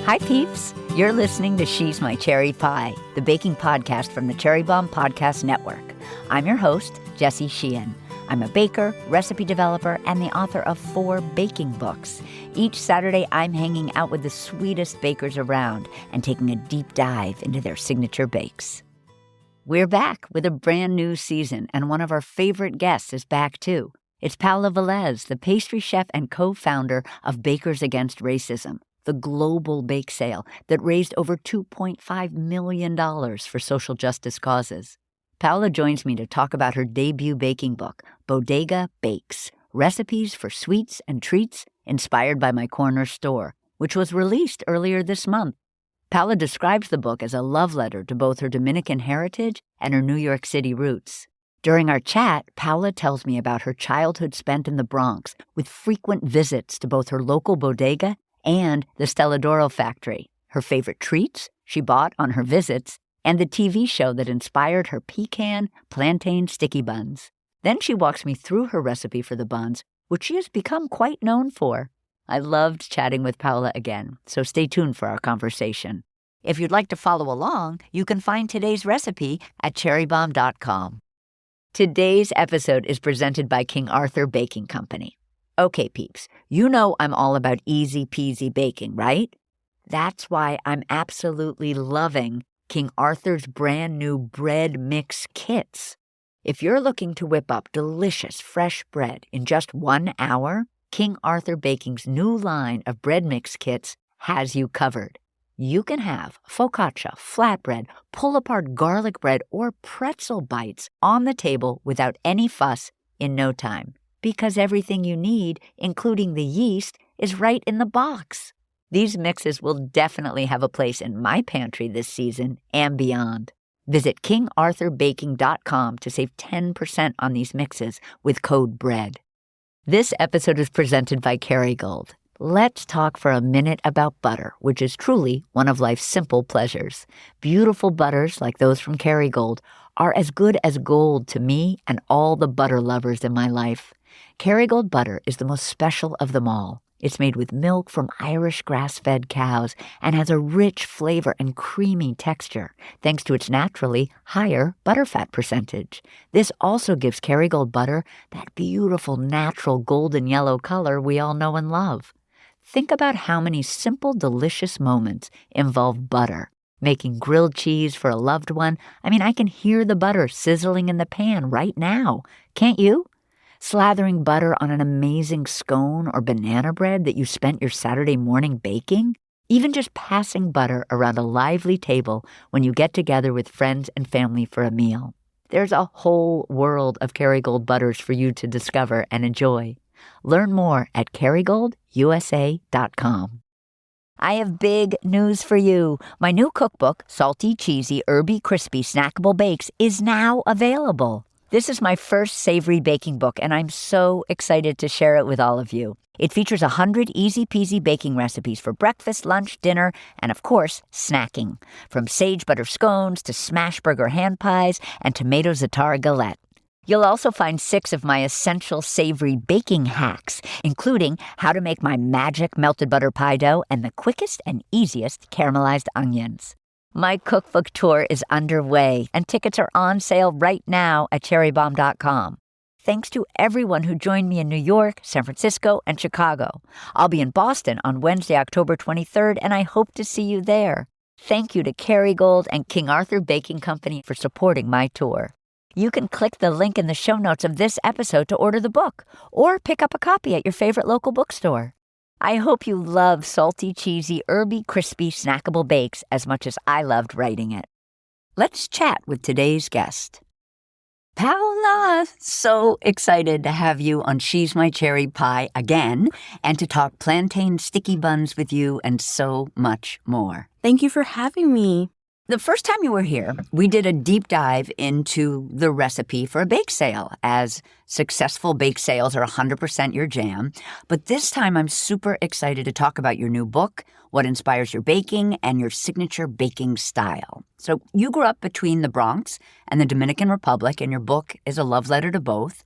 Hi, peeps. You're listening to She's My Cherry Pie, the baking podcast from the Cherry Bomb Podcast Network. I'm your host, Jessie Sheehan. I'm a baker, recipe developer, and the author of 4 baking books. Each Saturday, I'm hanging out with the sweetest bakers around and taking a deep dive into their signature bakes. We're back with a brand new season, and one of our favorite guests is back too. It's Paola Velez, the pastry chef and co-founder of Bakers Against Racism, the global bake sale that raised over $2.5 million for social justice causes. Paola joins me to talk about her debut baking book, Bodega Bakes, Recipes for Sweets and Treats Inspired by My Corner Store, which was released earlier this month. Paola describes the book as a love letter to both her Dominican heritage and her New York City roots. During our chat, Paola tells me about her childhood spent in the Bronx with frequent visits to both her local bodega and the Stella D'oro factory, her favorite treats she bought on her visits, and the TV show that inspired her pecan plantain sticky buns. Then she walks me through her recipe for the buns, which she has become quite known for. I loved chatting with Paola again, so stay tuned for our conversation. If you'd like to follow along, you can find today's recipe at cherrybomb.com. Today's episode is presented by King Arthur Baking Company. Okay, peeps, you know I'm all about easy peasy baking, right? That's why I'm absolutely loving King Arthur's brand new bread mix kits. If you're looking to whip up delicious fresh bread in just 1 hour, King Arthur Baking's new line of bread mix kits has you covered. You can have focaccia, flatbread, pull-apart garlic bread, or pretzel bites on the table without any fuss in no time, because everything you need, including the yeast, is right in the box. These mixes will definitely have a place in my pantry this season and beyond. Visit kingarthurbaking.com to save 10% on these mixes with code BREAD. This episode is presented by Kerrygold. Let's talk for a minute about butter, which is truly one of life's simple pleasures. Beautiful butters like those from Kerrygold are as good as gold to me and all the butter lovers in my life. Kerrygold butter is the most special of them all. It's made with milk from Irish grass-fed cows and has a rich flavor and creamy texture, thanks to its naturally higher butterfat percentage. This also gives Kerrygold butter that beautiful natural golden yellow color we all know and love. Think about how many simple, delicious moments involve butter. Making grilled cheese for a loved one. I can hear the butter sizzling in the pan right now. Can't you? Slathering butter on an amazing scone or banana bread that you spent your Saturday morning baking? Even just passing butter around a lively table when you get together with friends and family for a meal. There's a whole world of Kerrygold butters for you to discover and enjoy. Learn more at kerrygold.usa.com. I have big news for you. My new cookbook, Salty, Cheesy, Herby, Crispy, Snackable Bakes, is now available. This is my first savory baking book, and I'm so excited to share it with all of you. It features 100 easy-peasy baking recipes for breakfast, lunch, dinner, and of course, snacking. From sage butter scones to smash burger hand pies and tomato za'atar galette. You'll also find 6 of my essential savory baking hacks, including how to make my magic melted butter pie dough and the quickest and easiest caramelized onions. My cookbook tour is underway, and tickets are on sale right now at cherrybomb.com. Thanks to everyone who joined me in New York, San Francisco, and Chicago. I'll be in Boston on Wednesday, October 23rd, and I hope to see you there. Thank you to Kerrygold and King Arthur Baking Company for supporting my tour. You can click the link in the show notes of this episode to order the book or pick up a copy at your favorite local bookstore. I hope you love salty, cheesy, herby, crispy, snackable bakes as much as I loved writing it. Let's chat with today's guest. Paola, so excited to have you on She's My Cherry Pie again and to talk plantain sticky buns with you and so much more. Thank you for having me. The first time you were here, we did a deep dive into the recipe for a bake sale, as successful bake sales are 100% your jam. But this time, I'm super excited to talk about your new book, what inspires your baking, and your signature baking style. So you grew up between the Bronx and the Dominican Republic, and your book is a love letter to both.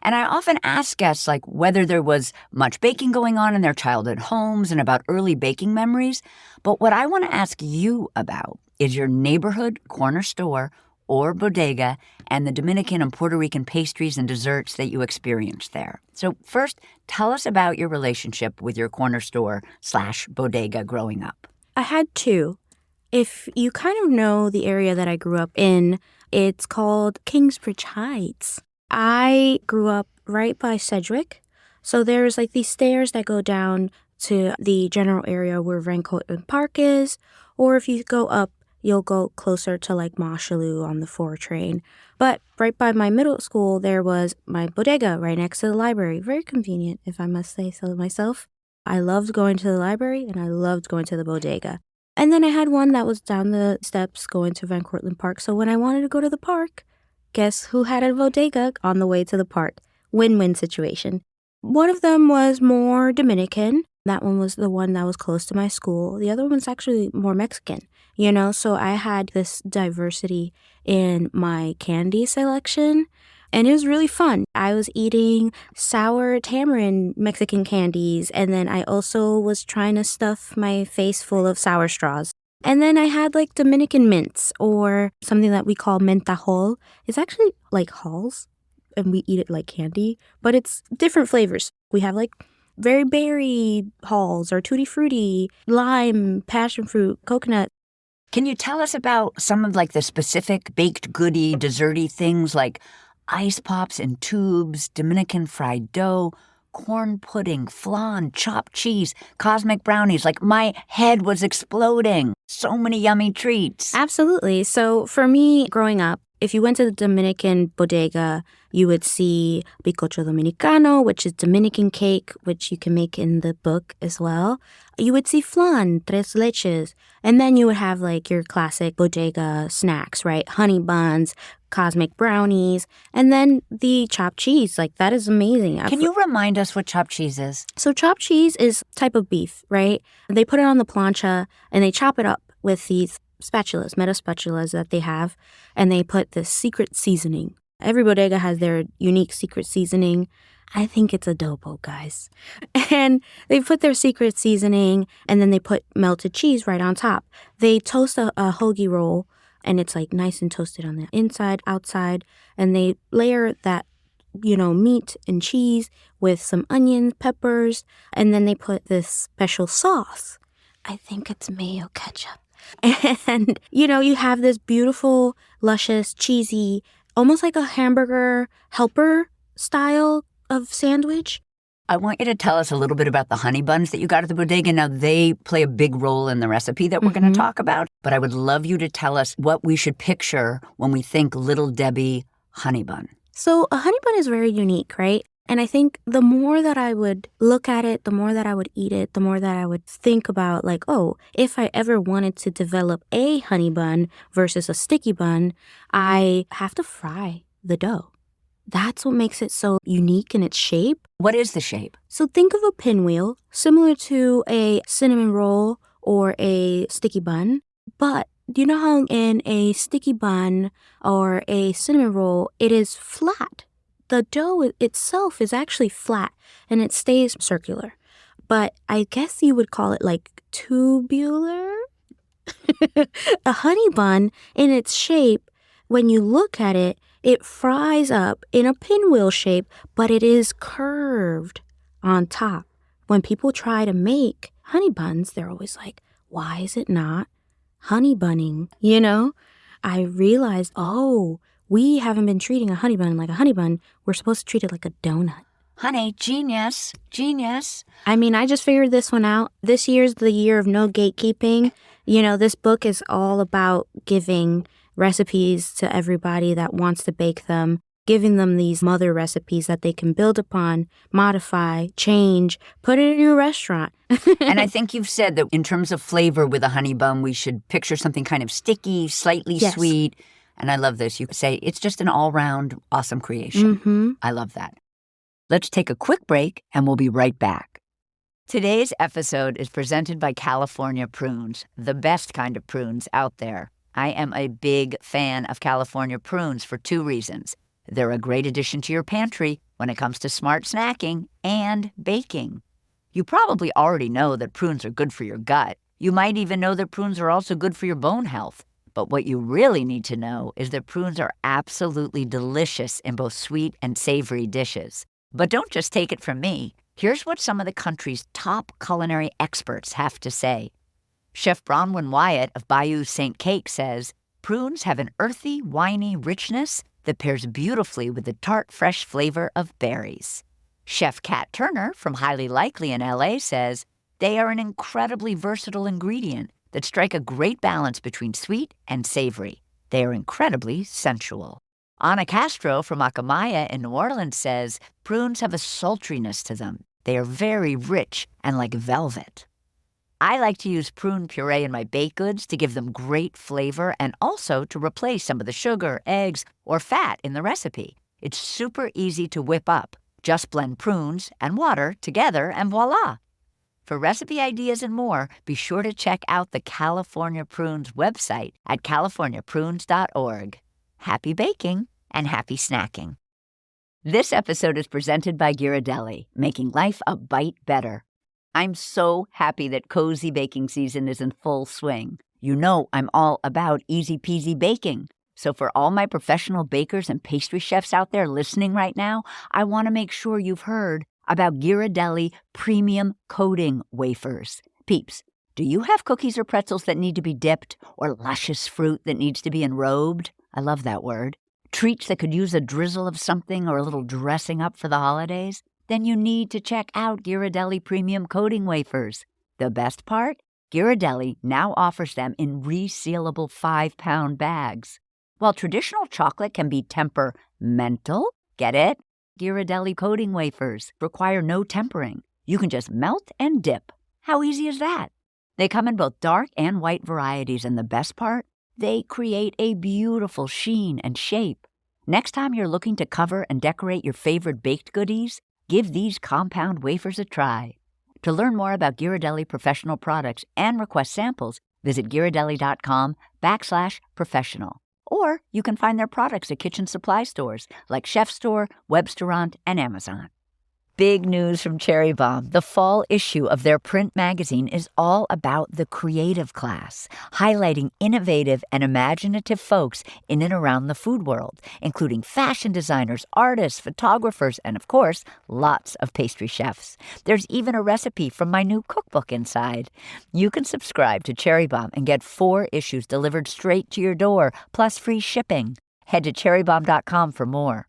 And I often ask guests like whether there was much baking going on in their childhood homes and about early baking memories. But what I want to ask you about is your neighborhood corner store or bodega and the Dominican and Puerto Rican pastries and desserts that you experienced there. So first, tell us about your relationship with your corner store/bodega growing up. I had two. If you kind of know the area that I grew up in, it's called Kingsbridge Heights. I grew up right by Sedgwick. So there's like these stairs that go down to the general area where Van Cortlandt Park is. Or if you go up, you'll go closer to like Mosholu on the 4 train. But right by my middle school, there was my bodega right next to the library. Very convenient, if I must say so myself. I loved going to the library and I loved going to the bodega. And then I had one that was down the steps going to Van Cortlandt Park. So when I wanted to go to the park, guess who had a bodega on the way to the park? Win-win situation. One of them was more Dominican. That one was the one that was close to my school. The other one's actually more Mexican, so I had this diversity in my candy selection. And it was really fun. I was eating sour tamarind Mexican candies, and then I also was trying to stuff my face full of sour straws. And then I had like Dominican mints or something that we call mentajol. It's actually like halls, and we eat it like candy, but it's different flavors. We have like very berry halls or tutti frutti, lime, passion fruit, coconut. Can you tell us about some of like the specific baked goody, desserty things like ice pops in tubes, Dominican fried dough, corn pudding, flan, chopped cheese, cosmic brownies? Like my head was exploding. So many yummy treats. Absolutely. So for me, growing up, if you went to the Dominican bodega, you would see bizcocho dominicano, which is Dominican cake, which you can make in the book as well. You would see flan, tres leches, and then you would have like your classic bodega snacks, right? Honey buns, cosmic brownies, and then the chopped cheese. Like that is amazing. Can you remind us what chopped cheese is? So chopped cheese is type of beef, right? They put it on the plancha and they chop it up with these spatulas, metal spatulas that they have, and they put this secret seasoning. Every bodega has their unique secret seasoning. I think it's adobo, guys. And they put their secret seasoning, and then they put melted cheese right on top. They toast a hoagie roll, and it's like nice and toasted on the inside, outside, and they layer that, meat and cheese with some onions, peppers, and then they put this special sauce. I think it's mayo ketchup. And, you have this beautiful, luscious, cheesy, almost like a hamburger helper style of sandwich. I want you to tell us a little bit about the honey buns that you got at the bodega. Now, they play a big role in the recipe that we're going to talk about, but I would love you to tell us what we should picture when we think Little Debbie honey bun. So a honey bun is very unique, right? And I think the more that I would look at it, the more that I would eat it, the more that I would think about like, oh, if I ever wanted to develop a honey bun versus a sticky bun, I have to fry the dough. That's what makes it so unique in its shape. What is the shape? So think of a pinwheel, similar to a cinnamon roll or a sticky bun. But do you know how in a sticky bun or a cinnamon roll, it is flat? The dough itself is actually flat and it stays circular. But I guess you would call it like tubular. A honey bun in its shape, when you look at it, it fries up in a pinwheel shape, but it is curved on top. When people try to make honey buns, they're always like, why is it not honey bunning? I realized, we haven't been treating a honey bun like a honey bun. We're supposed to treat it like a donut. Honey, genius. I mean, I just figured this one out. This year's the year of no gatekeeping. This book is all about giving recipes to everybody that wants to bake them, giving them these mother recipes that they can build upon, modify, change, put it in your restaurant. And I think you've said that in terms of flavor with a honey bun, we should picture something kind of sticky, slightly sweet. And I love this. You say it's just an all-round awesome creation. I love that. Let's take a quick break and we'll be right back. Today's episode is presented by California prunes, the best kind of prunes out there. I am a big fan of California prunes for 2 reasons. They're a great addition to your pantry, when it comes to smart snacking and baking. You probably already know that prunes are good for your gut. You might even know that prunes are also good for your bone health. But what you really need to know is that prunes are absolutely delicious in both sweet and savory dishes. But don't just take it from me. Here's what some of the country's top culinary experts have to say. Chef Bronwyn Wyatt of Bayou St. Cake says, prunes have an earthy, winey richness that pairs beautifully with the tart, fresh flavor of berries. Chef Kat Turner from Highly Likely in LA says, they are an incredibly versatile ingredient that strike a great balance between sweet and savory. They are incredibly sensual. Ana Castro from Akamaya in New Orleans says, prunes have a sultriness to them. They are very rich and like velvet. I like to use prune puree in my baked goods to give them great flavor and also to replace some of the sugar, eggs, or fat in the recipe. It's super easy to whip up. Just blend prunes and water together and voila! For recipe ideas and more, be sure to check out the California Prunes website at californiaprunes.org. Happy baking and happy snacking. This episode is presented by Ghirardelli, making life a bite better. I'm so happy that cozy baking season is in full swing. You know I'm all about easy peasy baking. So for all my professional bakers and pastry chefs out there listening right now, I want to make sure you've heard about Ghirardelli Premium Coating Wafers. Peeps, do you have cookies or pretzels that need to be dipped or luscious fruit that needs to be enrobed? I love that word. Treats that could use a drizzle of something or a little dressing up for the holidays? Then you need to check out Ghirardelli Premium Coating Wafers. The best part? Ghirardelli now offers them in resealable 5-pound bags. While traditional chocolate can be temperamental, get it? Ghirardelli coating wafers require no tempering. You can just melt and dip. How easy is that? They come in both dark and white varieties, and the best part? They create a beautiful sheen and shape. Next time you're looking to cover and decorate your favorite baked goodies, give these compound wafers a try. To learn more about Ghirardelli professional products and request samples, visit Ghirardelli.com/professional. Or you can find their products at kitchen supply stores like Chef Store, Webstaurant, and Amazon. Big news from Cherry Bomb. The fall issue of their print magazine is all about the creative class, highlighting innovative and imaginative folks in and around the food world, including fashion designers, artists, photographers, and of course, lots of pastry chefs. There's even a recipe from my new cookbook inside. You can subscribe to Cherry Bomb and get 4 issues delivered straight to your door, plus free shipping. Head to cherrybomb.com for more.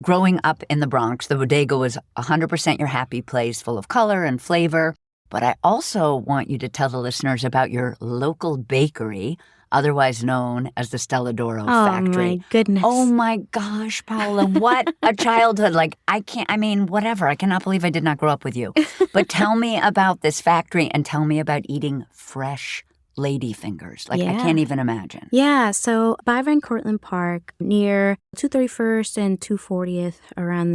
Growing up in the Bronx, the bodega was 100% your happy place, full of color and flavor. But I also want you to tell the listeners about your local bakery, otherwise known as the Stella D'oro factory. Oh, my goodness. Oh, my gosh, Paola, what a childhood. Whatever. I cannot believe I did not grow up with you. But tell me about this factory and tell me about eating fresh ladyfingers. I can't even imagine. Yeah, so by Van Cortlandt Park, near 231st and 240th, around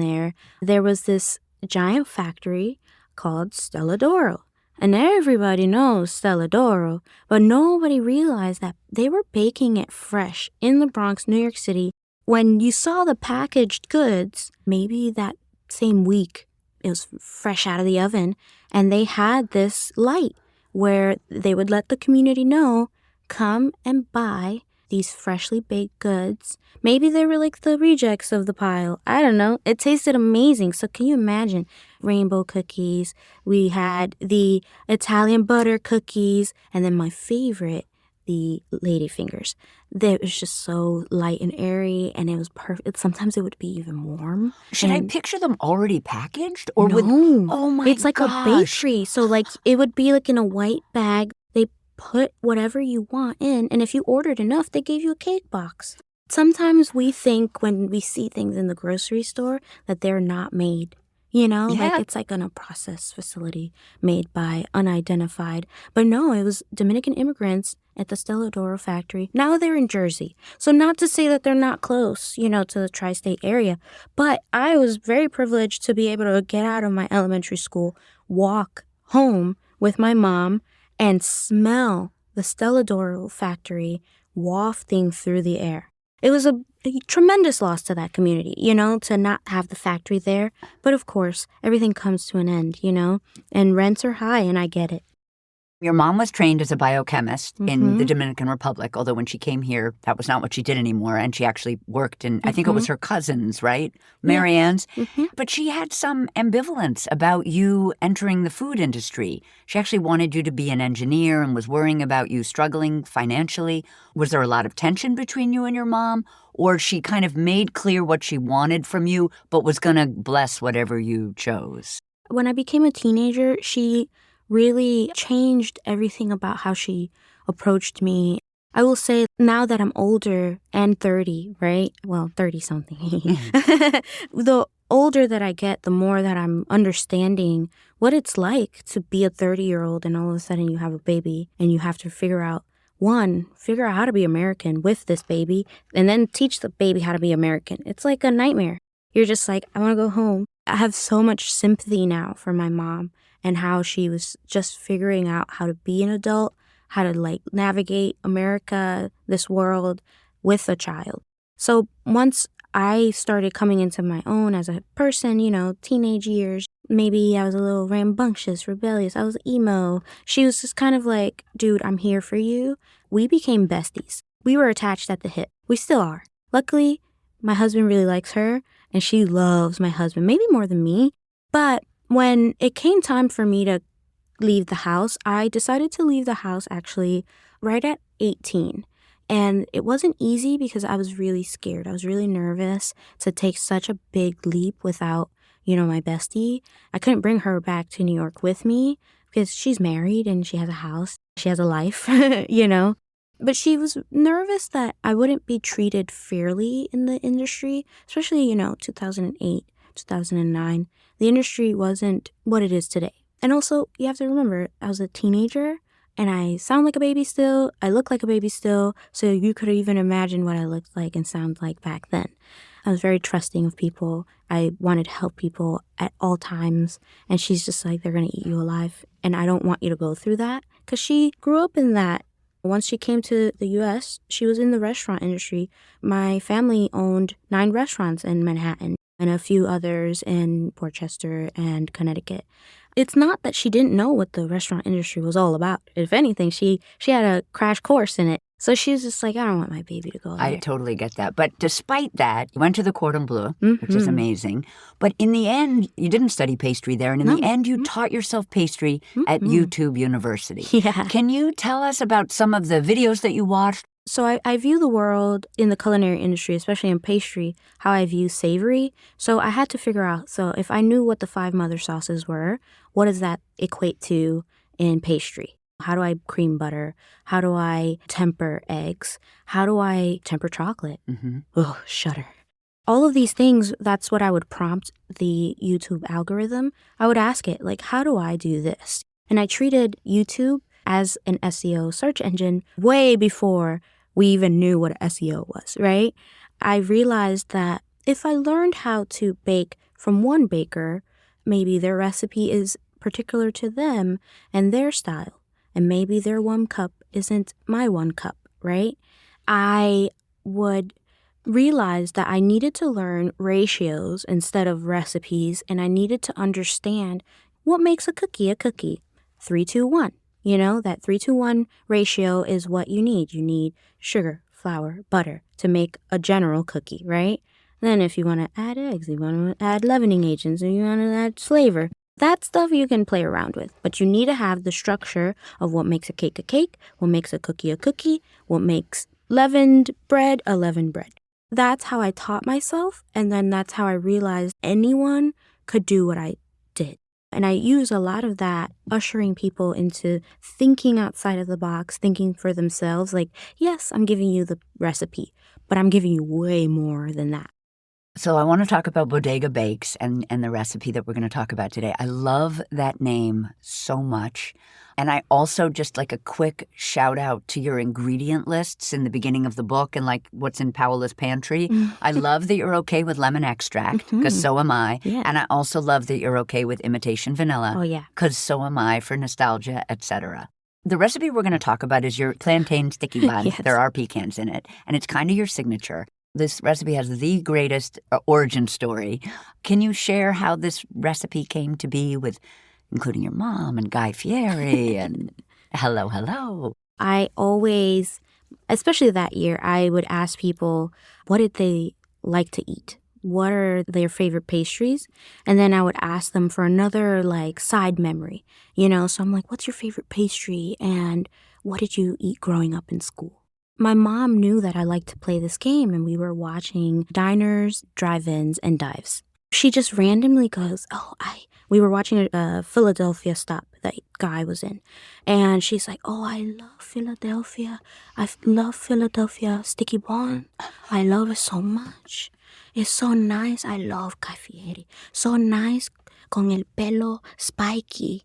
there was this giant factory called Stella D'oro. And everybody knows Stella D'oro, but nobody realized that they were baking it fresh in the Bronx, New York City. When you saw the packaged goods, maybe that same week, it was fresh out of the oven, and they had this light where they would let the community know, come and buy these freshly baked goods. Maybe they were like the rejects of the pile. I don't know. It tasted amazing. So can you imagine? Rainbow cookies. We had the Italian butter cookies. And then my favorite, the ladyfingers. It was just so light and airy, and it was perfect. Sometimes it would be even warm. Should I picture them already packaged? Or no. Oh my It's like gosh. a bakery. So it would be like in a white bag. They put whatever you want in, and if you ordered enough, they gave you a cake box. Sometimes we think when we see things in the grocery store that they're not made. It's like in a process facility made by unidentified. But no, it was Dominican immigrants at the Stella D'oro factory. Now they're in Jersey. So not to say that they're not close, to the tri-state area. But I was very privileged to be able to get out of my elementary school, walk home with my mom, and smell the Stella D'oro factory wafting through the air. it was a tremendous loss to that community, to not have the factory there. But of course, everything comes to an end, and rents are high, and I get it. Your mom was trained as a biochemist in the Dominican Republic, although when she came here, that was not what she did anymore. And she actually worked in, I think it was her cousins, right? Marianne's. But she had some ambivalence about you entering the food industry. She actually wanted you to be an engineer and was worrying about you struggling financially. Was there a lot of tension between you and your mom? Or she kind of made clear what she wanted from you, but was going to bless whatever you chose? When I became a teenager, she really changed everything about how she approached me. I will say now that I'm older and 30, right? Well, 30-something. The older that I get, the more that I'm understanding what it's like to be a 30-year-old and all of a sudden you have a baby and you have to figure out how to be American with this baby and then teach the baby how to be American. It's like a nightmare. You're just like, I want to go home. I have so much sympathy now for my mom and how she was just figuring out how to be an adult, how to navigate America, this world with a child. So once I started coming into my own as a person, teenage years, maybe I was a little rambunctious, rebellious, I was emo. She was just kind of like, dude, I'm here for you. We became besties. We were attached at the hip. We still are. Luckily, my husband really likes her and she loves my husband, maybe more than me. But when it came time for me to leave the house, I decided to leave the house actually right at 18. And it wasn't easy because I was really scared. I was really nervous to take such a big leap without, my bestie. I couldn't bring her back to New York with me because she's married and she has a house. She has a life, But she was nervous that I wouldn't be treated fairly in the industry, especially, 2008, 2009. The industry wasn't what it is today. And also, you have to remember, I was a teenager and I sound like a baby still. I look like a baby still. So you could even imagine what I looked like and sound like back then. I was very trusting of people. I wanted to help people at all times. And she's just like, they're going to eat you alive. And I don't want you to go through that. Because she grew up in that. Once she came to the U.S., she was in the restaurant industry. My family owned 9 restaurants in Manhattan and a few others in Portchester and Connecticut. It's not that she didn't know what the restaurant industry was all about. If anything, she had a crash course in it. So she was just like, I don't want my baby to go there. I totally get that. But despite that, you went to the Cordon Bleu, which is amazing. But in the end, you didn't study pastry there. And in the end, you taught yourself pastry at YouTube University. Yeah. Can you tell us about some of the videos that you watched? So I view the world in the culinary industry, especially in pastry, how I view savory. So I had to figure out, so if I knew what the 5 mother sauces were, what does that equate to in pastry? How do I cream butter? How do I temper eggs? How do I temper chocolate? Oh, shudder. All of these things, that's what I would prompt the YouTube algorithm. I would ask it, how do I do this? And I treated YouTube as an SEO search engine way before we even knew what SEO was, right? I realized that if I learned how to bake from one baker, maybe their recipe is particular to them and their style. And maybe their 1 cup isn't my 1 cup, right? I would realize that I needed to learn ratios instead of recipes, and I needed to understand what makes a cookie. 3-2-1. That 3-2-1 ratio is what you need. You need sugar, flour, butter to make a general cookie, right? Then if you want to add eggs, you want to add leavening agents, and you want to add flavor. That stuff you can play around with, but you need to have the structure of what makes a cake, what makes a cookie, what makes leavened bread a leavened bread. That's how I taught myself, and then that's how I realized anyone could do what I did. And I use a lot of that, ushering people into thinking outside of the box, thinking for themselves, yes, I'm giving you the recipe, but I'm giving you way more than that. So I want to talk about Bodega Bakes and the recipe that we're going to talk about today. I love that name so much. And I also just a quick shout out to your ingredient lists in the beginning of the book and what's in Paola's pantry. I love that you're okay with lemon extract because so am I. Yeah. And I also love that you're okay with imitation vanilla. Oh, yeah. Because so am I for nostalgia, etc. The recipe we're going to talk about is your plantain sticky bun. Yes. There are pecans in it. And it's kind of your signature. This recipe has the greatest origin story. Can you share how this recipe came to be with, including your mom and Guy Fieri and hello, hello? I always, especially that year, I would ask people, what did they like to eat? What are their favorite pastries? And then I would ask them for another like side memory, So I'm like, what's your favorite pastry? And what did you eat growing up in school? My mom knew that I liked to play this game, and we were watching diners, drive-ins, and dives. She just randomly goes, we were watching a Philadelphia stop that Guy was in. And she's like, I love Philadelphia. I love Philadelphia sticky bun. I love it so much. It's so nice. I love Guy Fieri. So nice con el pelo spiky,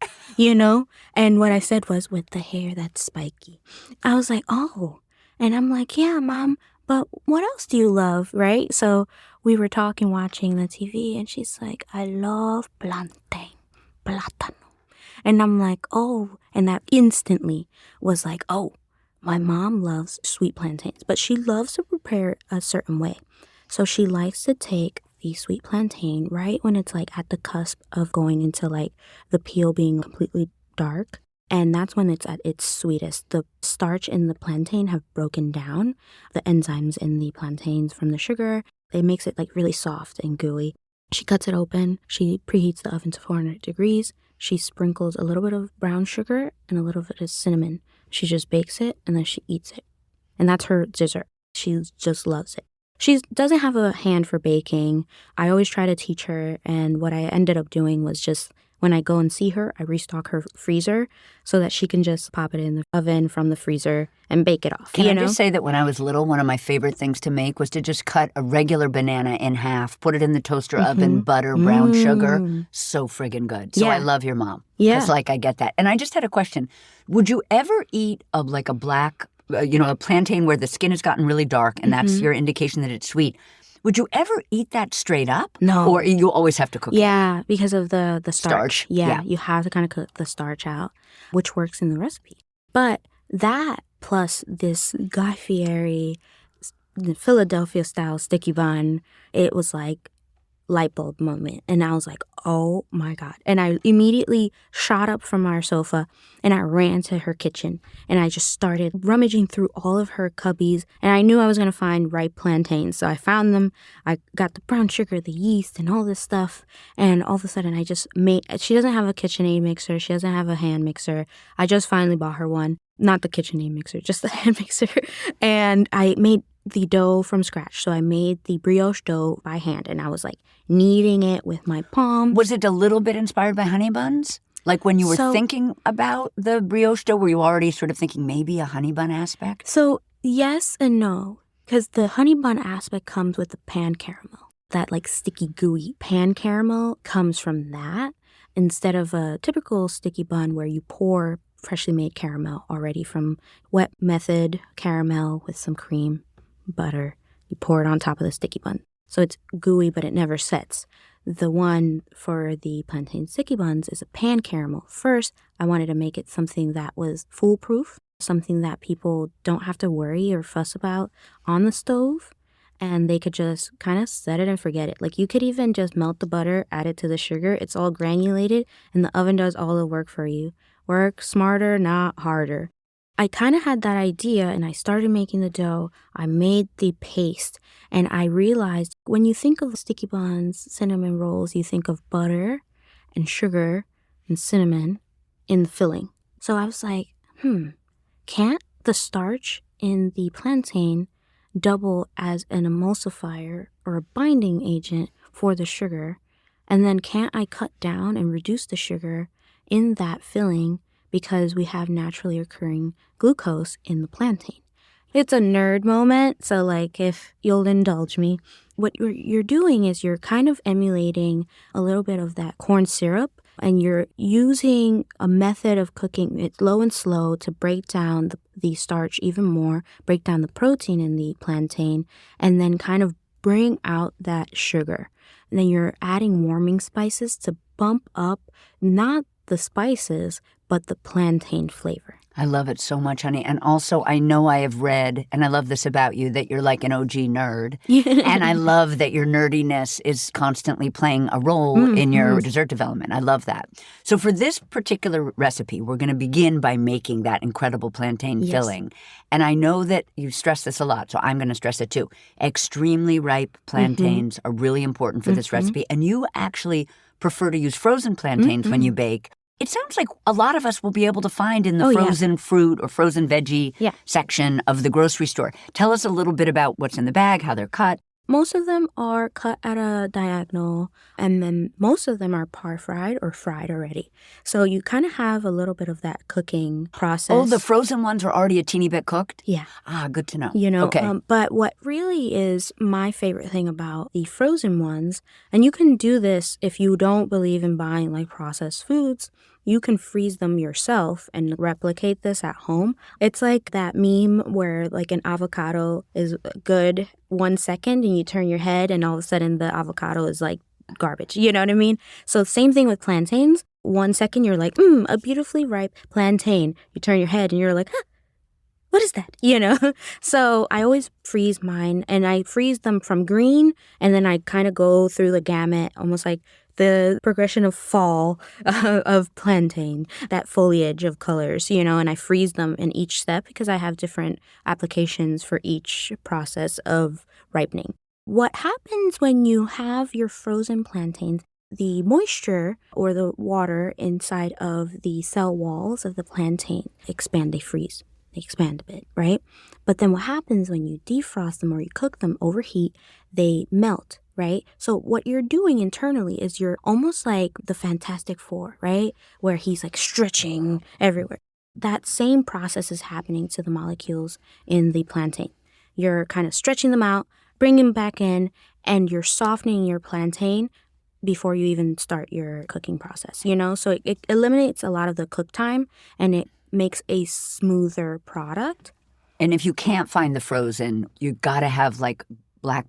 And what I said was, with the hair that's spiky. I was like, oh. And I'm like, yeah, Mom, but what else do you love, right? So we were talking, watching the TV, and she's like, I love plantain, plátano. And I'm like, oh. And that instantly was like, oh, my mom loves sweet plantains, but she loves to prepare it a certain way. So she likes to take the sweet plantain right when it's like at the cusp of going into like the peel being completely dark. And that's when it's at its sweetest. The starch in the plantain have broken down. The enzymes in the plantains from the sugar, it makes it like really soft and gooey. She cuts it open. She preheats the oven to 400 degrees. She sprinkles a little bit of brown sugar and a little bit of cinnamon. She just bakes it and then she eats it. And that's her dessert. She just loves it. She doesn't have a hand for baking. I always try to teach her. And what I ended up doing was just, when I go and see her, I restock her freezer so that she can just pop it in the oven from the freezer and bake it off. Can I just say that when I was little, one of my favorite things to make was to just cut a regular banana in half, put it in the toaster oven, butter, brown sugar. So friggin' good. So I love your mom. Yeah. Because I get that. And I just had a question. Would you ever eat a black, a plantain where the skin has gotten really dark and that's your indication that it's sweet? Would you ever eat that straight up? No. Or you always have to cook it? Yeah, because of the starch. Yeah, you have to kind of cook the starch out, which works in the recipe. But that plus this Guy Fieri Philadelphia-style sticky bun, it was like light bulb moment. And I was like, oh my God. And I immediately shot up from our sofa and I ran to her kitchen and I just started rummaging through all of her cubbies. And I knew I was going to find ripe plantains. So I found them. I got the brown sugar, the yeast, and all this stuff. And all of a sudden I just she doesn't have a KitchenAid mixer. She doesn't have a hand mixer. I just finally bought her one. Not the KitchenAid mixer, just the hand mixer. And I made the dough from scratch. So I made the brioche dough by hand and I was like kneading it with my palm. Was it a little bit inspired by honey buns? Like when you were thinking about the brioche dough, were you already sort of thinking maybe a honey bun aspect? So yes and no, because the honey bun aspect comes with the pan caramel. That like sticky gooey pan caramel comes from that instead of a typical sticky bun where you pour freshly made caramel already from wet method caramel with some cream, butter. You pour it on top of the sticky bun. So it's gooey, but it never sets. The one for the plantain sticky buns is a pan caramel. First, I wanted to make it something that was foolproof, something that people don't have to worry or fuss about on the stove, and they could just kind of set it and forget it. Like you could even just melt the butter, add it to the sugar. It's all granulated, and the oven does all the work for you. Work smarter, not harder. I kind of had that idea and I started making the dough. I made the paste and I realized when you think of sticky buns, cinnamon rolls, you think of butter and sugar and cinnamon in the filling. So I was like, can't the starch in the plantain double as an emulsifier or a binding agent for the sugar? And then can't I cut down and reduce the sugar in that filling because we have naturally occurring glucose in the plantain? It's a nerd moment, so like if you'll indulge me, what you're doing is you're kind of emulating a little bit of that corn syrup, and you're using a method of cooking it low and slow to break down the starch even more, break down the protein in the plantain, and then kind of bring out that sugar. And then you're adding warming spices to bump up not the spices, but the plantain flavor. I love it so much, honey. And also, I know I have read, and I love this about you, that you're like an OG nerd. And I love that your nerdiness is constantly playing a role in your dessert development. I love that. So for this particular recipe, we're going to begin by making that incredible plantain filling. And I know that you stress this a lot, so I'm going to stress it too. Extremely ripe plantains are really important for this recipe. And you actually prefer to use frozen plantains when you bake. It sounds like a lot of us will be able to find in the frozen fruit or frozen veggie section of the grocery store. Tell us a little bit about what's in the bag, how they're cut. Most of them are cut at a diagonal, and then most of them are par-fried or fried already. So you kind of have a little bit of that cooking process. Oh, the frozen ones are already a teeny bit cooked? Yeah. Ah, good to know. Okay. But what really is my favorite thing about the frozen ones, and you can do this if you don't believe in buying like processed foods, you can freeze them yourself and replicate this at home. It's like that meme where like an avocado is good 1 second and you turn your head and all of a sudden the avocado is like garbage. You know what I mean? So same thing with plantains. 1 second you're like, a beautifully ripe plantain. You turn your head and you're like, what is that? So I always freeze mine, and I freeze them from green, and then I kind of go through the gamut, almost like the progression of fall of plantain, that foliage of colors, and I freeze them in each step because I have different applications for each process of ripening. What happens when you have your frozen plantains? The moisture or the water inside of the cell walls of the plantain expand, they freeze. They expand a bit, right? But then what happens when you defrost them or you cook them, overheat, they melt, right? So what you're doing internally is you're almost like the Fantastic Four, right? Where he's like stretching everywhere. That same process is happening to the molecules in the plantain. You're kind of stretching them out, bringing them back in, and you're softening your plantain before you even start your cooking process, So it eliminates a lot of the cook time, and it makes a smoother product. And if you can't find the frozen, you got to have like black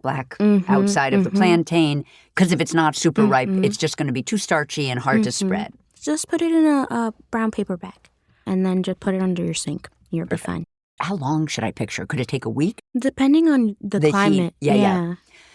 outside of the plantain, because if it's not super ripe, it's just going to be too starchy and hard to spread. Just put it in a brown paper bag and then just put it under your sink. You'll be fine. How long should I picture? Could it take a week? Depending on the climate. Heat. Yeah.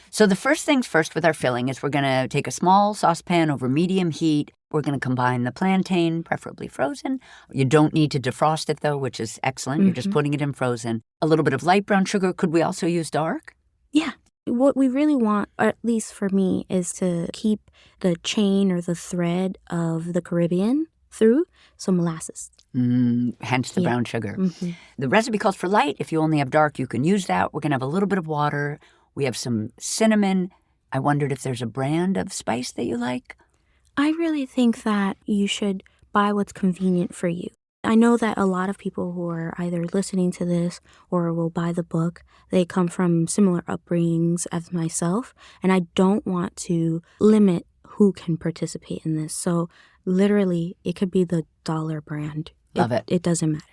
So the first things first with our filling is we're going to take a small saucepan over medium heat. We're going to combine the plantain, preferably frozen. You don't need to defrost it, though, which is excellent. You're just putting it in frozen. A little bit of light brown sugar. Could we also use dark? Yeah. What we really want, or at least for me, is to keep the chain or the thread of the Caribbean through, so molasses. Hence the brown sugar. The recipe calls for light. If you only have dark, you can use that. We're going to have a little bit of water. We have some cinnamon. I wondered if there's a brand of spice that you like. I really think that you should buy what's convenient for you. I know that a lot of people who are either listening to this or will buy the book, they come from similar upbringings as myself, and I don't want to limit who can participate in this. So literally, it could be the dollar brand. Love it. It doesn't matter.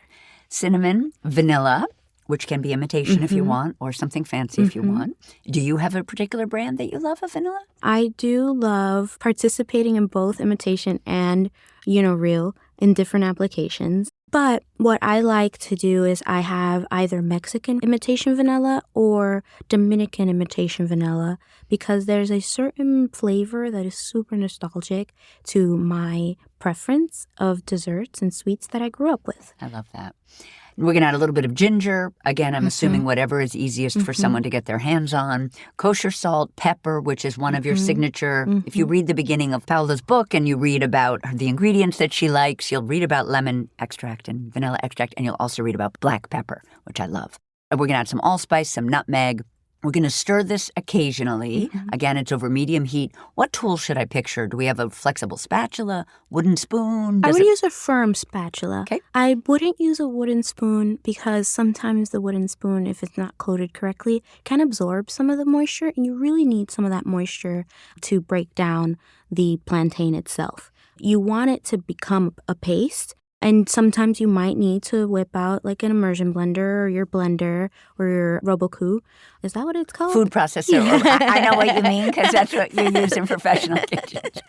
Cinnamon, vanilla, which can be imitation if you want, or something fancy if you want. Do you have a particular brand that you love of vanilla? I do love participating in both imitation and, real in different applications. But what I like to do is I have either Mexican imitation vanilla or Dominican imitation vanilla, because there's a certain flavor that is super nostalgic to my preference of desserts and sweets that I grew up with. I love that. We're going to add a little bit of ginger. Again, I'm assuming whatever is easiest for someone to get their hands on. Kosher salt, pepper, which is one of your signature. If you read the beginning of Paola's book and you read about the ingredients that she likes, you'll read about lemon extract and vanilla extract, and you'll also read about black pepper, which I love. We're going to add some allspice, some nutmeg. We're going to stir this occasionally. Again, it's over medium heat. What tool should I picture? Do we have a flexible spatula, wooden spoon? I would use a firm spatula. Okay. I wouldn't use a wooden spoon because sometimes the wooden spoon, if it's not coated correctly, can absorb some of the moisture, and you really need some of that moisture to break down the plantain itself. You want it to become a paste. And sometimes you might need to whip out like an immersion blender or your blender or your Robocoup. Is that what it's called? Food processor. I know what you mean, because that's what you use in professional kitchens.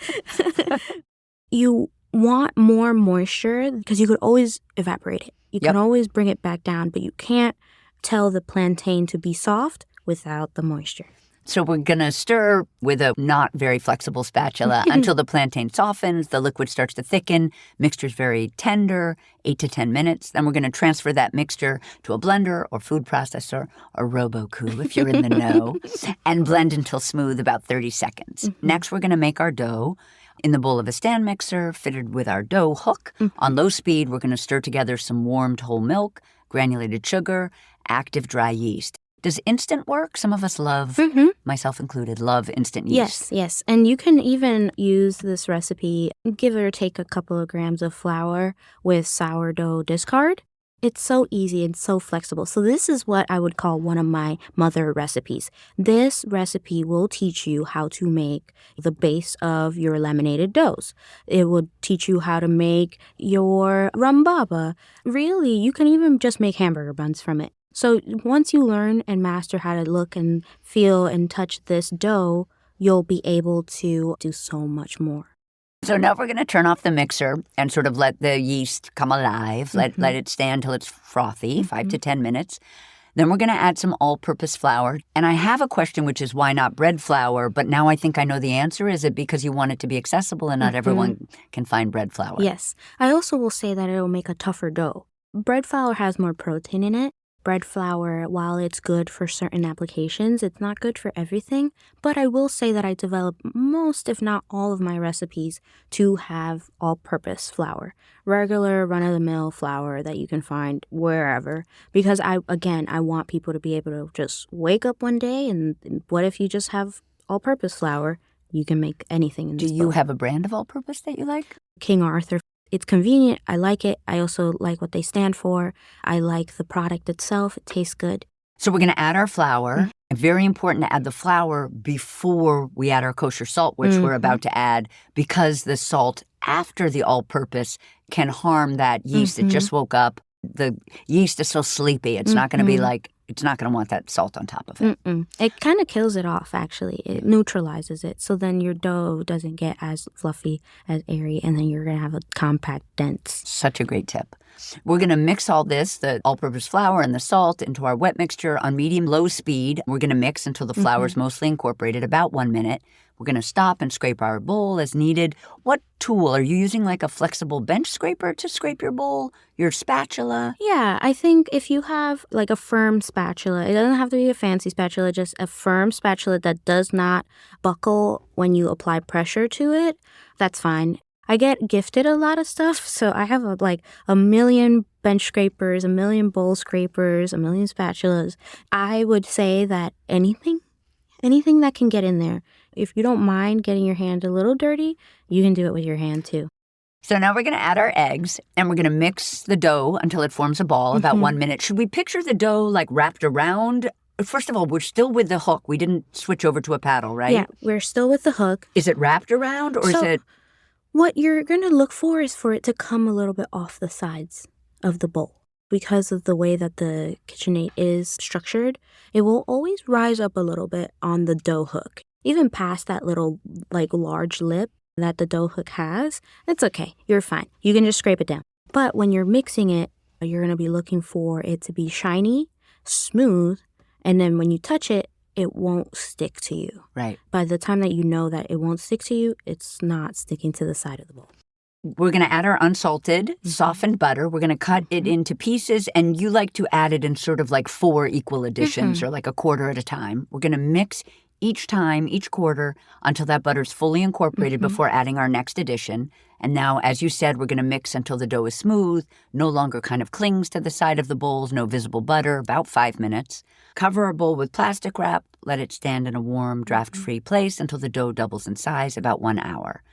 You want more moisture, because you could always evaporate it. You can always bring it back down, but you can't tell the plantain to be soft without the moisture. So we're going to stir with a not very flexible spatula until the plantain softens, the liquid starts to thicken, mixture's very tender, 8 to 10 minutes. Then we're going to transfer that mixture to a blender or food processor or Robocoo if you're in the know, and blend until smooth, about 30 seconds. Next, we're going to make our dough in the bowl of a stand mixer fitted with our dough hook. On low speed, we're going to stir together some warmed whole milk, granulated sugar, active dry yeast. Does instant work? Some of us love, myself included, love instant yeast. Yes. And you can even use this recipe, give or take a couple of grams of flour with sourdough discard. It's so easy and so flexible. So this is what I would call one of my mother recipes. This recipe will teach you how to make the base of your laminated doughs. It will teach you how to make your rhumbaba. Really, you can even just make hamburger buns from it. So once you learn and master how to look and feel and touch this dough, you'll be able to do so much more. So now we're going to turn off the mixer and sort of let the yeast come alive. Let it stand till it's frothy, 5 to 10 minutes. Then we're going to add some all-purpose flour. And I have a question, which is why not bread flour? But now I think I know the answer. Is it because you want it to be accessible and not everyone can find bread flour? Yes. I also will say that it'll make a tougher dough. Bread flour has more protein in it. Bread flour, while it's good for certain applications, it's not good for everything. But I will say that I develop most, if not all, of my recipes to have all-purpose flour. Regular, run-of-the-mill flour that you can find wherever. Because, I want people to be able to just wake up one day and what if you just have all-purpose flour? You can make anything in this Do you have a brand of all-purpose that you like? King Arthur. It's convenient. I like it. I also like what they stand for. I like the product itself. It tastes good. So we're going to add our flour. Very important to add the flour before we add our kosher salt, which we're about to add, because the salt after the all-purpose can harm that yeast that just woke up. The yeast is so sleepy. It's not going to be like, it's not going to want that salt on top of it. It kind of kills it off, actually. It neutralizes it. So then your dough doesn't get as fluffy, as airy, and then you're going to have a compact, dense. Such a great tip. We're going to mix all this, the all-purpose flour and the salt, into our wet mixture on medium-low speed. We're going to mix until the flour is mostly incorporated, about 1 minute. We're going to stop and scrape our bowl as needed. What tool? Are you using like a flexible bench scraper to scrape your bowl? Your spatula? Yeah, I think if you have like a firm spatula, it doesn't have to be a fancy spatula, just a firm spatula that does not buckle when you apply pressure to it, that's fine. I get gifted a lot of stuff, so I have a million bench scrapers, a million bowl scrapers, a million spatulas. I would say that anything that can get in there. If you don't mind getting your hand a little dirty, you can do it with your hand too. So now we're going to add our eggs, and we're going to mix the dough until it forms a ball, about 1 minute. Should we picture the dough like wrapped around? First of all, we're still with the hook. We didn't switch over to a paddle, right? Yeah, we're still with the hook. Is it wrapped around, or is it... What you're going to look for is for it to come a little bit off the sides of the bowl. Because of the way that the KitchenAid is structured, it will always rise up a little bit on the dough hook. Even past that little large lip that the dough hook has, it's okay. You're fine. You can just scrape it down. But when you're mixing it, you're going to be looking for it to be shiny, smooth, and then when you touch it, it won't stick to you. Right. By the time that you know that it won't stick to you, it's not sticking to the side of the bowl. We're going to add our unsalted, softened butter. We're going to cut it into pieces, and you like to add it in sort of like 4 equal additions or like a quarter at a time. We're going to mix each time, each quarter, until that butter's fully incorporated before adding our next addition. And now, as you said, we're going to mix until the dough is smooth, no longer kind of clings to the side of the bowls, no visible butter, about 5 minutes. Cover our bowl with plastic wrap. Let it stand in a warm, draft-free place until the dough doubles in size, about 1 hour.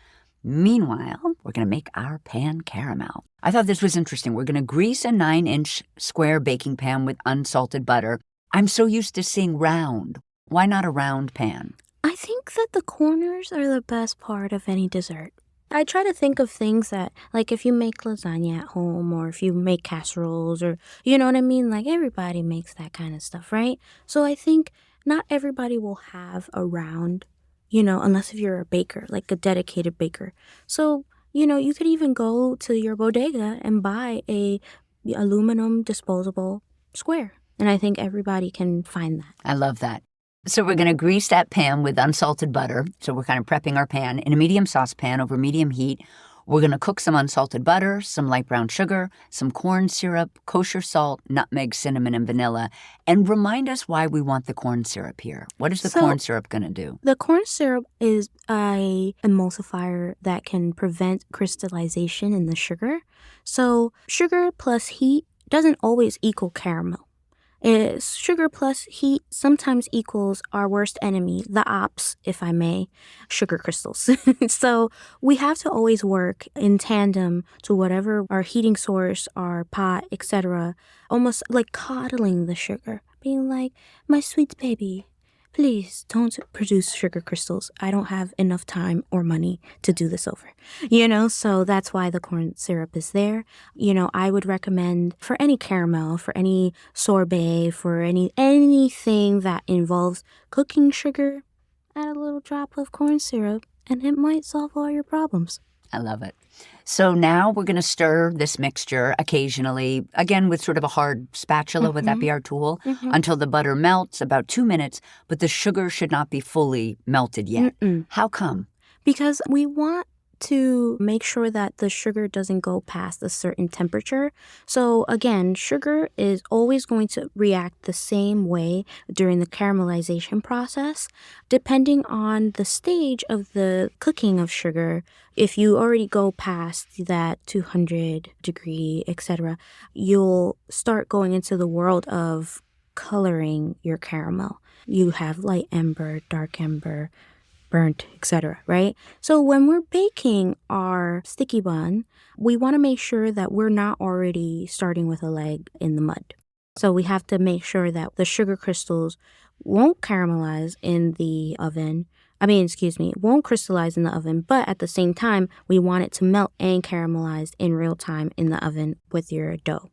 Meanwhile, we're going to make our pan caramel. I thought this was interesting. We're going to grease a 9-inch square baking pan with unsalted butter. I'm so used to seeing round. Why not a round pan? I think that the corners are the best part of any dessert. I try to think of things that, like if you make lasagna at home or if you make casseroles or, you know what I mean? Like everybody makes that kind of stuff, right? So I think not everybody will have a round, unless if you're a baker, like a dedicated baker. So you could even go to your bodega and buy a aluminum disposable square. And I think everybody can find that. I love that. So we're going to grease that pan with unsalted butter. So we're kind of prepping our pan in a medium saucepan over medium heat. We're going to cook some unsalted butter, some light brown sugar, some corn syrup, kosher salt, nutmeg, cinnamon, and vanilla. And remind us why we want the corn syrup here. What is the corn syrup going to do? The corn syrup is a emulsifier that can prevent crystallization in the sugar. So sugar plus heat doesn't always equal caramel. Sugar plus heat sometimes equals our worst enemy, the ops, if I may, sugar crystals. So we have to always work in tandem to whatever our heating source, our pot, etc., almost like coddling the sugar, being like, my sweet baby, please don't produce sugar crystals. I don't have enough time or money to do this over. So that's why the corn syrup is there. I would recommend for any caramel, for any sorbet, for anything that involves cooking sugar, add a little drop of corn syrup and it might solve all your problems. I love it. So now we're going to stir this mixture occasionally, again with sort of a hard spatula, would that be our tool, until the butter melts, about 2 minutes, but the sugar should not be fully melted yet. How come? Because we want to make sure that the sugar doesn't go past a certain temperature. So again, sugar is always going to react the same way during the caramelization process. Depending on the stage of the cooking of sugar, if you already go past that 200 degree, etc., you'll start going into the world of coloring your caramel. You have light amber, dark amber, burnt, etc., right? So when we're baking our sticky bun, we want to make sure that we're not already starting with a leg in the mud. So we have to make sure that the sugar crystals won't caramelize in the oven. Won't crystallize in the oven, but at the same time, we want it to melt and caramelize in real time in the oven with your dough.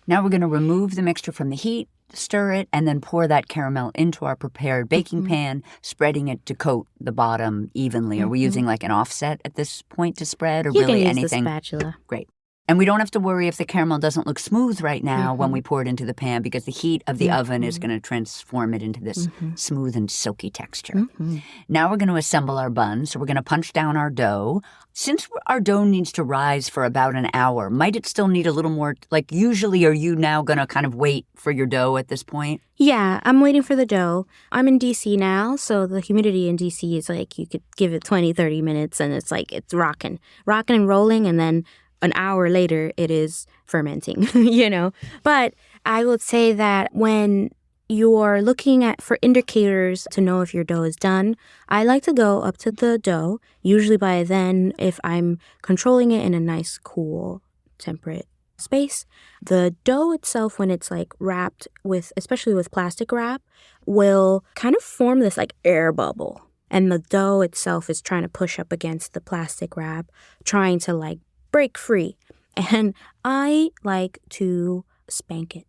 Now we're going to remove the mixture from the heat, stir it, and then pour that caramel into our prepared baking pan, spreading it to coat the bottom evenly. Are we using like an offset at this point to spread, or you really can use anything? The spatula. Great. And we don't have to worry if the caramel doesn't look smooth right now when we pour it into the pan, because the heat of the oven is going to transform it into this smooth and silky texture. Now we're going to assemble our buns. So we're going to punch down our dough. Since our dough needs to rise for about an hour, might it still need a little more? Like usually, are you now going to kind of wait for your dough at this point? Yeah, I'm waiting for the dough. I'm in D.C. now, so the humidity in D.C. is like you could give it 20, 30 minutes and it's like it's rocking and rolling, and then an hour later, it is fermenting, But I would say that when you're looking for indicators to know if your dough is done, I like to go up to the dough. Usually by then, if I'm controlling it in a nice, cool, temperate space, the dough itself, when it's like wrapped especially with plastic wrap, will kind of form this like air bubble. And the dough itself is trying to push up against the plastic wrap, trying to like break free. And I like to spank it.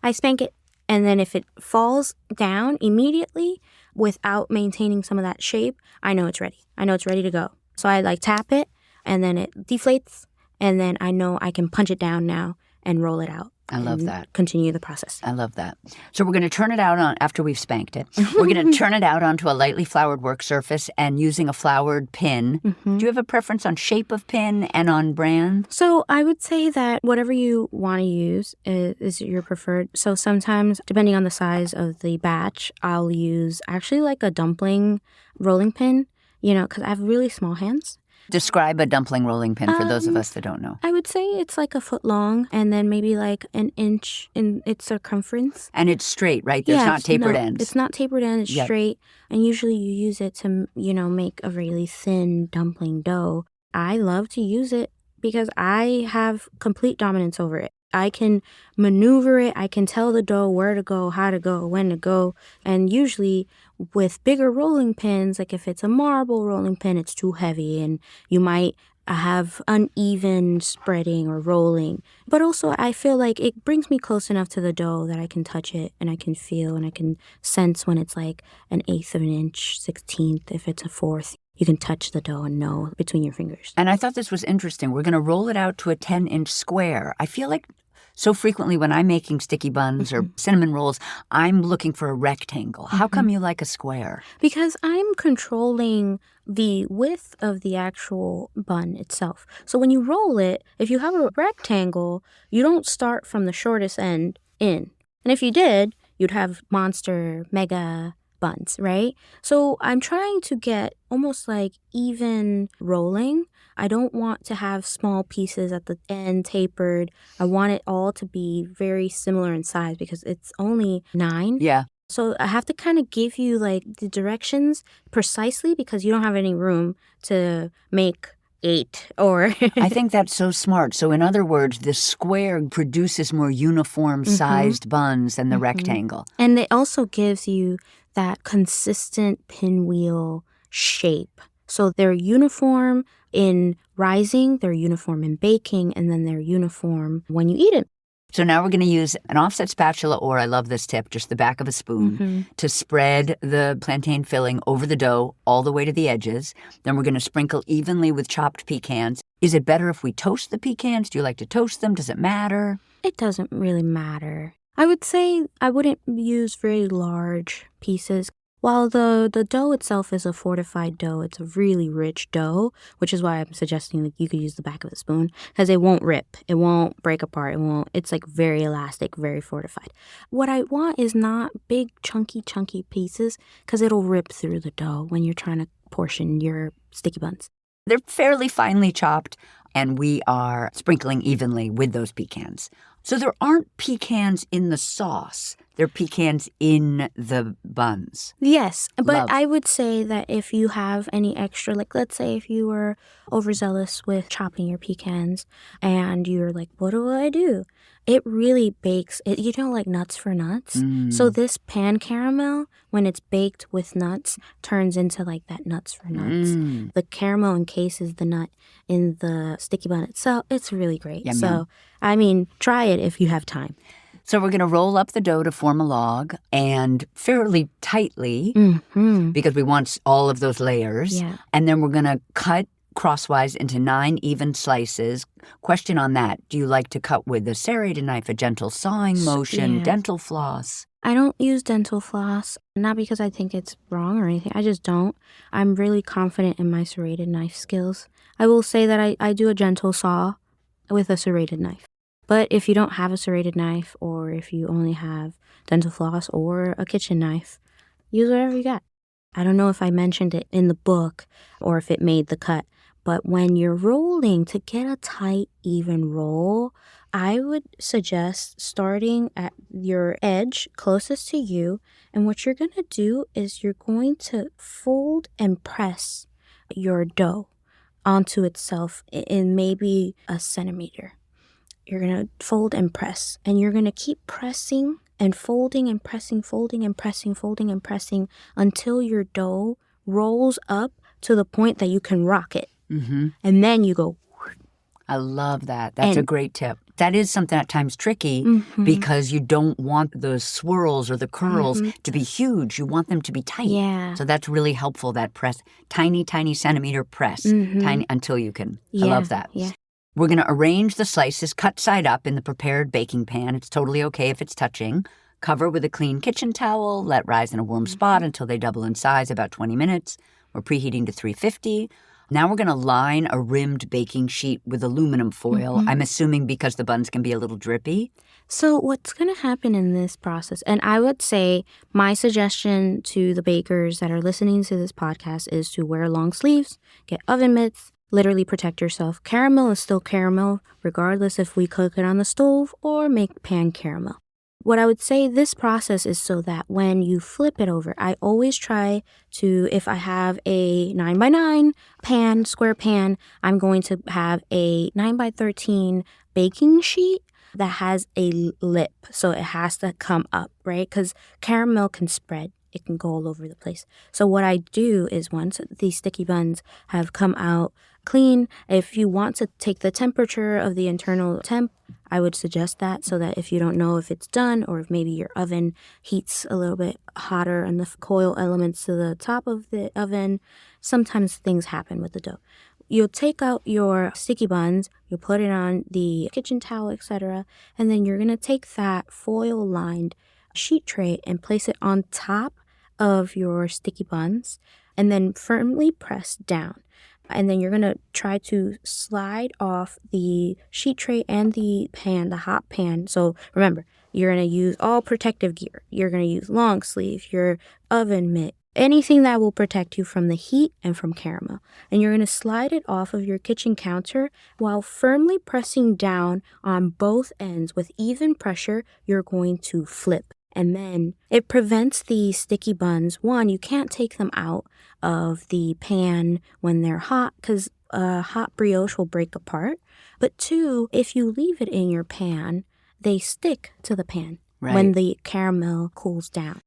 I spank it, and then if it falls down immediately without maintaining some of that shape, I know it's ready. I know it's ready to go. So I like tap it, and then it deflates, and then I know I can punch it down now and roll it out. I love that. Continue the process. I love that. So we're going to turn it out after we've spanked it. We're going to turn it out onto a lightly floured work surface and using a floured pin. Do you have a preference on shape of pin and on brand? So I would say that whatever you want to use is your preferred. So sometimes, depending on the size of the batch, I'll use actually like a dumpling rolling pin, because I have really small hands. Describe a dumpling rolling pin for those of us that don't know. I would say it's like a foot long and then maybe like an inch in its circumference. And it's straight, right? There's not tapered ends. It's not tapered ends. It's straight. And usually you use it to, make a really thin dumpling dough. I love to use it because I have complete dominance over it. I can maneuver it. I can tell the dough where to go, how to go, when to go. And usually with bigger rolling pins, like if it's a marble rolling pin, it's too heavy and you might have uneven spreading or rolling. But also I feel like it brings me close enough to the dough that I can touch it and I can feel and I can sense when it's like 1/8 of an inch, 1/16 if it's a 1/4. you can touch the dough and know between your fingers. And I thought this was interesting. We're going to roll it out to a 10-inch square. I feel like so frequently when I'm making sticky buns or cinnamon rolls, I'm looking for a rectangle. How come you like a square? Because I'm controlling the width of the actual bun itself. So when you roll it, if you have a rectangle, you don't start from the shortest end in. And if you did, you'd have monster, mega buns, right? So I'm trying to get almost like even rolling. I don't want to have small pieces at the end tapered. I want it all to be very similar in size because it's only 9. Yeah. So I have to kind of give you like the directions precisely because you don't have any room to make 8 or... I think that's so smart. So in other words, the square produces more uniform sized buns than the rectangle. And it also gives you that consistent pinwheel shape. So they're uniform in rising, they're uniform in baking, and then they're uniform when you eat it. So now we're going to use an offset spatula, or I love this tip, just the back of a spoon, to spread the plantain filling over the dough all the way to the edges. Then we're going to sprinkle evenly with chopped pecans. Is it better if we toast the pecans? Do you like to toast them? Does it matter? It doesn't really matter. I would say I wouldn't use very large pieces. While the dough itself is a fortified dough, it's a really rich dough, which is why I'm suggesting that you could use the back of a spoon because it won't rip. It won't break apart. It's like very elastic, very fortified. What I want is not big, chunky pieces because it'll rip through the dough when you're trying to portion your sticky buns. They're fairly finely chopped, and we are sprinkling evenly with those pecans. So there aren't pecans in the sauce. They're pecans in the buns. Yes, but Love. I would say that if you have any extra, like let's say if you were overzealous with chopping your pecans and you're like, what do I do? It really bakes, like nuts for nuts. So this pan caramel, when it's baked with nuts, turns into like that nuts for nuts. The caramel encases the nut in the sticky bun itself. It's really great. Yum, so, yum. I mean, try it if you have time. So we're going to roll up the dough to form a log and fairly tightly because we want all of those layers. Yeah. And then we're going to cut crosswise into 9 even slices. Question on that. Do you like to cut with a serrated knife, a gentle sawing motion, Yes. dental floss? I don't use dental floss, not because I think it's wrong or anything. I just don't. I'm really confident in my serrated knife skills. I will say that I do a gentle saw with a serrated knife. But if you don't have a serrated knife or if you only have dental floss or a kitchen knife, use whatever you got. I don't know if I mentioned it in the book or if it made the cut, but when you're rolling, to get a tight, even roll, I would suggest starting at your edge closest to you. And what you're going to do is you're going to fold and press your dough onto itself in maybe a centimeter. You're going to fold and press, and you're going to keep pressing and folding and pressing, folding and pressing, folding and pressing until your dough rolls up to the point that you can rock it. And then you go. I love that. That's a great tip. That is something at times tricky because you don't want those swirls or the curls to be huge. You want them to be tight. Yeah. So that's really helpful, that press. Tiny centimeter press. Tiny until you can. I love that. Yeah. We're going to arrange the slices cut side up in the prepared baking pan. It's totally okay if it's touching. Cover with a clean kitchen towel. Let rise in a warm spot until they double in size, about 20 minutes. We're preheating to 350. Now we're going to line a rimmed baking sheet with aluminum foil. I'm assuming because the buns can be a little drippy. So what's going to happen in this process, and I would say my suggestion to the bakers that are listening to this podcast is to wear long sleeves, get oven mitts, literally protect yourself. Caramel is still caramel, regardless if we cook it on the stove or make pan caramel. What I would say this process is so that when you flip it over, I always try to, if I have a 9x9 pan, square pan, I'm going to have a 9x13 baking sheet that has a lip. So it has to come up, right? Because caramel can spread. It can go all over the place. So what I do is once these sticky buns have come out clean, if you want to take the temperature of the internal temp, I would suggest that so that if you don't know if it's done or if maybe your oven heats a little bit hotter and the coil elements to the top of the oven, sometimes things happen with the dough. You'll take out your sticky buns, you'll put it on the kitchen towel, etc. And then you're going to take that foil-lined sheet tray and place it on top of your sticky buns and then firmly press down. And then you're going to try to slide off the sheet tray and the pan, the hot pan. So remember, you're going to use all protective gear. You're going to use long sleeve, your oven mitt, anything that will protect you from the heat and from caramel. And you're going to slide it off of your kitchen counter while firmly pressing down on both ends with even pressure. You're going to flip. And then it prevents the sticky buns. One, you can't take them out of the pan when they're hot because a hot brioche will break apart. But two, if you leave it in your pan, they stick to the pan when the caramel cools down.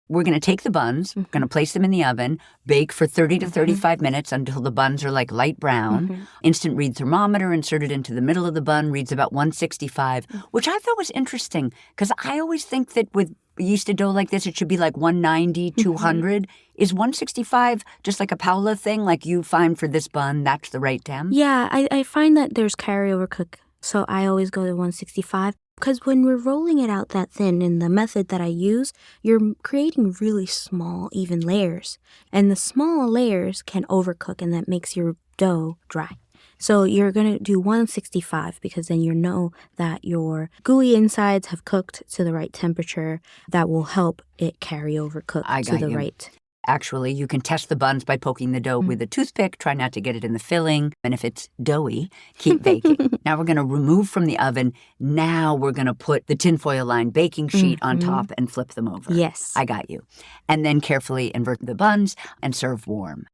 We're going to take the buns, going to place them in the oven, bake for 30 to 35 minutes until the buns are like light brown. Instant read thermometer inserted into the middle of the bun reads about 165, which I thought was interesting because I always think that with yeasted dough like this, it should be like 190, 200. Is 165 just like a Paola thing, like you find for this bun, that's the right temp? Yeah, I find that there's carryover cook, so I always go to 165. Because when we're rolling it out that thin in the method that I use, you're creating really small, even layers. And the small layers can overcook, and that makes your dough dry. So you're going to do 165 because then you know that your gooey insides have cooked to the right temperature. That will help it carry over cook to the right. Actually, you can test the buns by poking the dough with a toothpick. Try not to get it in the filling. And if it's doughy, keep baking. Now we're going to remove from the oven. Now we're going to put the tinfoil-lined baking sheet on top and flip them over. Yes. I got you. And then carefully invert the buns and serve warm.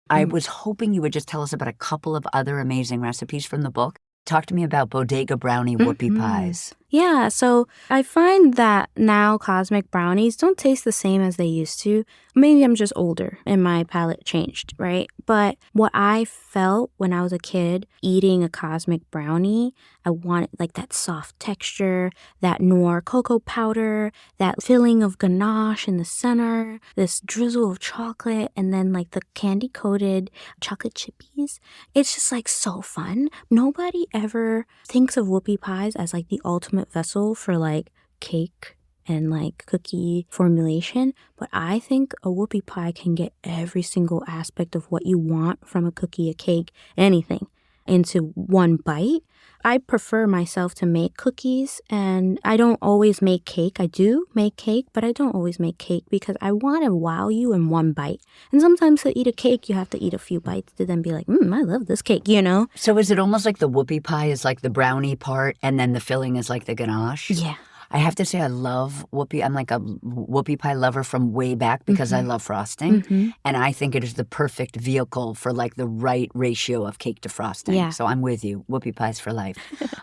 I was hoping you would just tell us about a couple of other amazing recipes from the book. Talk to me about Bodega brownie whoopie pies. Yeah, so I find that now cosmic brownies don't taste the same as they used to. Maybe I'm just older and my palate changed, right? But what I felt when I was a kid eating a cosmic brownie, I wanted like that soft texture, that noir cocoa powder, that filling of ganache in the center, this drizzle of chocolate, and then like the candy-coated chocolate chippies. It's just like so fun. Nobody ever thinks of whoopie pies as like the ultimate vessel for like cake and like cookie formulation, but I think a whoopie pie can get every single aspect of what you want from a cookie, a cake, anything into one bite. I prefer myself to make cookies, and I don't always make cake. I do make cake, but I don't always make cake because I want to wow you in one bite. And sometimes to eat a cake, you have to eat a few bites to then be like, I love this cake, you know? So is it almost like the whoopie pie is like the brownie part and then the filling is like the ganache? Yeah. I have to say I love whoopie. I'm like a whoopie pie lover from way back because I love frosting. And I think it is the perfect vehicle for like the right ratio of cake to frosting. Yeah. So I'm with you. Whoopie pies for life.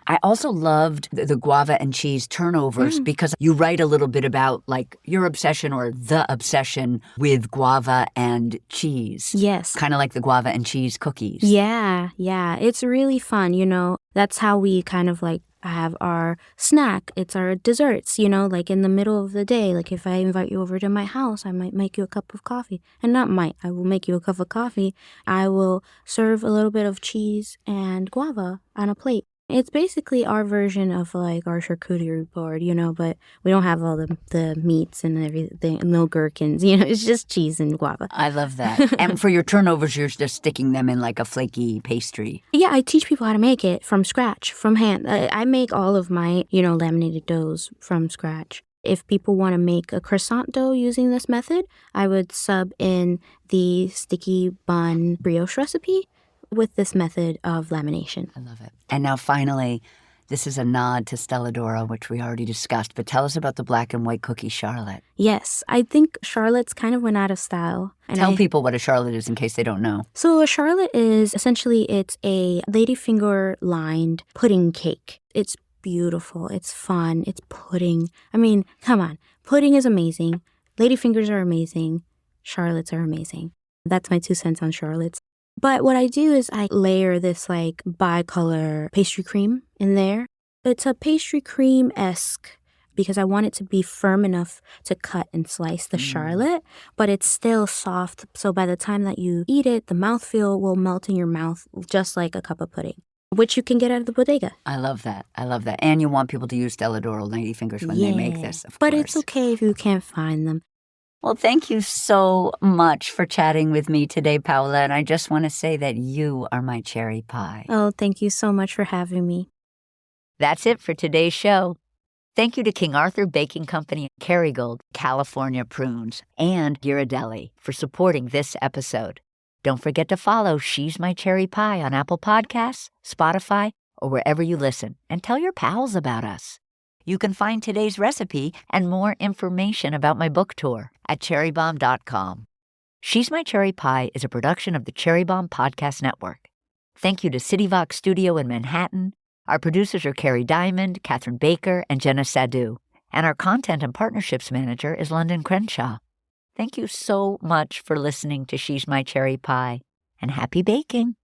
I also loved the guava and cheese turnovers because you write a little bit about like your obsession or the obsession with guava and cheese. Yes. Kind of like the guava and cheese cookies. Yeah. It's really fun, you know. That's how we kind of like have our snack. It's our desserts, you know, like in the middle of the day. Like if I invite you over to my house, I might make you a cup of coffee. And not might, I will make you a cup of coffee. I will serve a little bit of cheese and guava on a plate. It's basically our version of like our charcuterie board, you know, but we don't have all the meats and everything, no gherkins, you know, it's just cheese and guava. I love that. And for your turnovers, you're just sticking them in like a flaky pastry. Yeah, I teach people how to make it from scratch, from hand. I make all of my, you know, laminated doughs from scratch. If people want to make a croissant dough using this method, I would sub in the sticky bun brioche recipe with this method of lamination. I love it. And now finally, this is a nod to Stella D'oro, which we already discussed, but tell us about the black and white cookie Charlotte. Yes, I think Charlottes kind of went out of style. Tell people what a Charlotte is in case they don't know. So a Charlotte is essentially, it's a ladyfinger lined pudding cake. It's beautiful. It's fun. It's pudding. I mean, come on. Pudding is amazing. Ladyfingers are amazing. Charlottes are amazing. That's my 2 cents on Charlottes. But what I do is I layer this like bicolor pastry cream in there. It's a pastry cream-esque because I want it to be firm enough to cut and slice the charlotte, but it's still soft. So by the time that you eat it, the mouthfeel will melt in your mouth just like a cup of pudding, which you can get out of the bodega. I love that. I love that. And you want people to use Stella D'oro Lady Fingers when they make this, of but course. It's okay if you can't find them. Well, thank you so much for chatting with me today, Paola. And I just want to say that you are my cherry pie. Oh, thank you so much for having me. That's it for today's show. Thank you to King Arthur Baking Company, Kerrygold, California Prunes, and Ghirardelli for supporting this episode. Don't forget to follow She's My Cherry Pie on Apple Podcasts, Spotify, or wherever you listen, and tell your pals about us. You can find today's recipe and more information about my book tour at cherrybomb.com. She's My Cherry Pie is a production of the Cherry Bomb Podcast Network. Thank you to CityVox Studio in Manhattan. Our producers are Carrie Diamond, Catherine Baker, and Jenna Sadu. And our content and partnerships manager is London Crenshaw. Thank you so much for listening to She's My Cherry Pie, and happy baking.